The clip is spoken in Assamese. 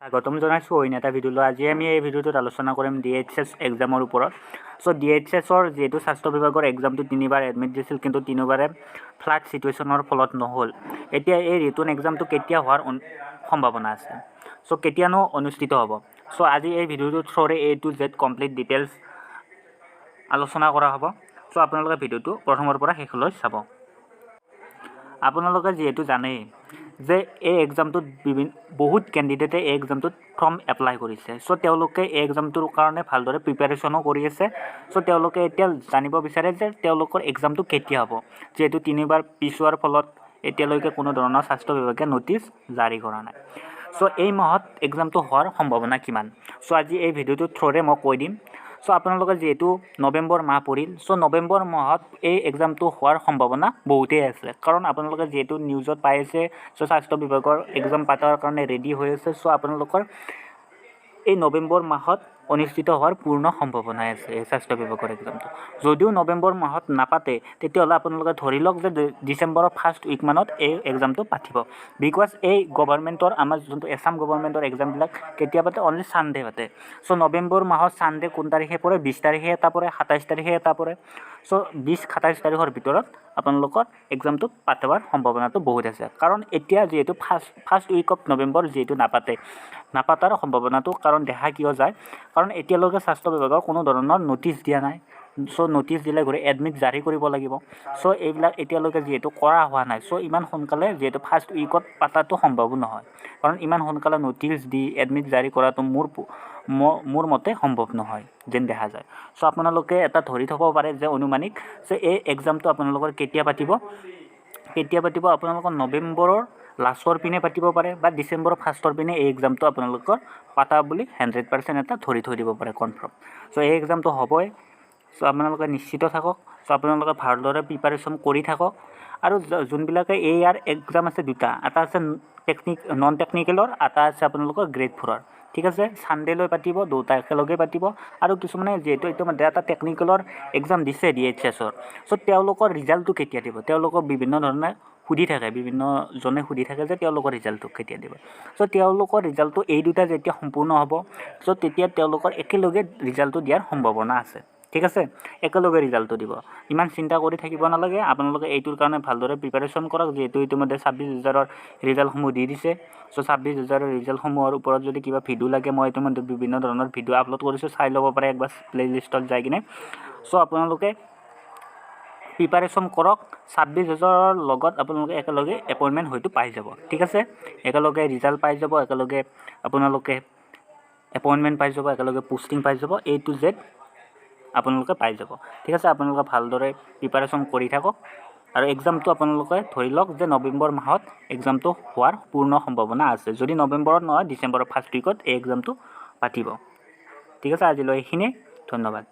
স্বাগতম জনাইছো অইন এটা ভিডিঅ'লৈ। আজি আমি এই ভিডিঅ'টোত আলোচনা কৰিম DHS এক্সামৰ ওপৰত। DHSৰ যিহেতু স্বাস্থ্য বিভাগৰ এক্সামটো 3বাৰ এডমিট দিছিল, কিন্তু 3বাৰে ফ্লাড চিটুৱেশ্যনৰ ফলত নহ'ল। এতিয়া এই ৰিটাৰ্ণ এক্সামটো কেতিয়া হোৱাৰ সম্ভাৱনা আছে, কেতিয়ানো অনুষ্ঠিত হ'ব। আজি এই ভিডিঅ'টোৰ থ্ৰুৰে A to Z complete details আলোচনা কৰা হ'ব। আপোনালোকে ভিডিঅ'টো প্ৰথমৰ পৰা শেষলৈ চাব। আপোনালোকে যিহেতু জানেই যে এই এক্সামটোত বহুত কেণ্ডিডেটে এই এক্সামটোত ফৰ্ম এপ্লাই কৰিছে। তেওঁলোকে এই এক্সামটোৰ কাৰণে ভালদৰে প্ৰিপাৰেশ্যনো কৰি আছে। তেওঁলোকে এতিয়া জানিব বিচাৰে যে তেওঁলোকৰ এক্সামটো কেতিয়া হ'ব, যিহেতু 3বাৰ পিছুৱাৰ ফলত এতিয়ালৈকে কোনো ধৰণৰ স্বাস্থ্য বিভাগে ন'টিছ জাৰি কৰা নাই। এই মাহত এক্সামটো হোৱাৰ সম্ভাৱনা কিমান, আজি এই ভিডিঅ'টোৰ থ্ৰুৰে মই কৈ দিম। আপোনালোকে যিহেতু নৱেম্বৰ মাহ পৰিল, নৱেম্বৰ মাহত এই এক্সামটো হোৱাৰ সম্ভাৱনা বহুতেই আছে। কাৰণ আপোনালোকে যিহেতু নিউজত পাই আছে, স্বাস্থ্য বিভাগৰ এক্সাম পাতাৰ কাৰণে ৰেডি হৈ আছে। আপোনালোকৰ এই নৱেম্বৰ মাহত অনুষ্ঠিত হোৱাৰ পূৰ্ণ সম্ভাৱনাই আছে এই স্বাস্থ্য বিভাগৰ এক্সামটো। যদিও নৱেম্বৰ মাহত নাপাতে, তেতিয়াহ'লে আপোনালোকে ধৰি লওক যে ডিচেম্বৰৰ ফাৰ্ষ্ট উইকমানত এই এক্সামটো পাতিব। বিকজ এই গভৰ্ণমেণ্টৰ আমাৰ যোনটো এছাম গভৰ্ণমেণ্টৰ এক্সামবিলাক কেতিয়া পাতে, অনলি ছানডে পাতে। নৱেম্বৰ মাহত ছানডে কোন তাৰিখে পৰে, 20 তাৰিখে এটা পৰে, 27 তাৰিখে এটা পৰে। 20-27 তাৰিখৰ ভিতৰত আপোনালোকৰ এক্সামটো পাতাৰ সম্ভাৱনাটো বহুত আছে। কাৰণ এতিয়া যিহেতু ফাৰ্ষ্ট উইক অফ নৱেম্বৰ যিহেতু নাপাতাৰ সম্ভাৱনাটো কাৰণ দেখা কিয় যায়, কাৰণ এতিয়ালৈকে স্বাস্থ্য বিভাগৰ কোনো ধৰণৰ ন'টিছ দিয়া নাই। ন'টিছ দিলে ঘূৰি এডমিট জাৰি কৰিব লাগিব। এইবিলাক এতিয়ালৈকে যিহেতু কৰা হোৱা নাই, ইমান সোনকালে যিহেতু ফাৰ্ষ্ট উইকত পাতাটো সম্ভৱ নহয়। কাৰণ ইমান সোনকালে ন'টিছ দি এডমিট জাৰি কৰাটো মোৰ মতে সম্ভৱ নহয় যেন দেখা যায়। আপোনালোকে এটা ধৰি থ'ব পাৰে যে অনুমানিক যে এই এক্সামটো আপোনালোকৰ কেতিয়া পাতিব আপোনালোকৰ নৱেম্বৰৰ লাষ্টৰ পিনে পাতিব পাৰে বা ডিচেম্বৰৰ ফাৰ্ষ্টৰ পিনে এই এক্সামটো আপোনালোকৰ পাতা বুলি 100% এটা ধৰি থৈ দিব পাৰে কনফাৰ্ম। এই এক্সামটো হ'বই। আপোনালোকে নিশ্চিত থাকক। আপোনালোকে ভালদৰে প্ৰিপাৰেশ্যন কৰি থাকক। আৰু যোনবিলাকে ইয়াৰ এক্সাম আছে দুটা, এটা আছে নন টেকনিকেলৰ, এটা আছে আপোনালোকৰ গ্ৰেড 4ৰ। ঠিক আছে, ছানডেলৈ পাতিব, দুটা একেলগে পাতিব। আৰু কিছুমানে যিহেতু ইতিমধ্যে এটা টেকনিকেলৰ এক্সাম দিছে DHSৰ, তেওঁলোকৰ ৰিজাল্টটো কেতিয়া দিব, তেওঁলোকক বিভিন্ন ধৰণে বিভিন্নজনে সুধি থাকে যে তেওঁলোকৰ ৰিজাল্টটো কেতিয়া দিব। তেওঁলোকৰ ৰিজাল্টটো এই দুটা যেতিয়া সম্পূৰ্ণ হ'ব, তেতিয়া তেওঁলোকৰ একেলগে ৰিজাল্টটো দিয়াৰ সম্ভাৱনা আছে। ঠিক আছে, একেলগে ৰিজাল্টটো দিব। ইমান চিন্তা কৰি থাকিব নালাগে। আপোনালোকে এইটোৰ কাৰণে ভালদৰে প্ৰিপাৰেশ্যন কৰক। যিহেতু ইতিমধ্যে 26,000ৰ ৰিজাল্টসমূহ দি দিছে। 26,000ৰ ৰিজাল্টসমূহৰ ওপৰত যদি কিবা ভিডিঅ' লাগে, মই ইতিমধ্যে বিভিন্ন ধৰণৰ ভিডিঅ' আপলোড কৰিছোঁ, চাই ল'ব পাৰে একবাৰ প্লে'লিষ্টত যাই কিনে। আপোনালোকে প্ৰিপাৰেশ্যন কৰক। 26,000ৰ লগত আপোনালোকে একেলগে এপইণ্টমেণ্ট হয়তো পাই যাব। ঠিক আছে, একেলগে ৰিজাল্ট পাই যাব, একেলগে আপোনালোকে এপইণ্টমেণ্ট পাই যাব, একেলগে পোষ্টিং পাই যাব, A to Z আপোনালোকে পাই যাব। ঠিক আছে, আপোনালোকে ভালদৰে প্ৰিপাৰেশ্যন কৰি থাকক। আৰু এক্সামটো আপোনালোকে ধৰি লওক যে নৱেম্বৰ মাহত এক্সামটো হোৱাৰ পূৰ্ণ সম্ভাৱনা আছে। যদি নৱেম্বৰত নহয়, ডিচেম্বৰৰ ফাৰ্ষ্ট উইকত এই এক্সামটো পাতিব। ঠিক আছে, আজিলৈ এইখিনিয়ে। ধন্যবাদ।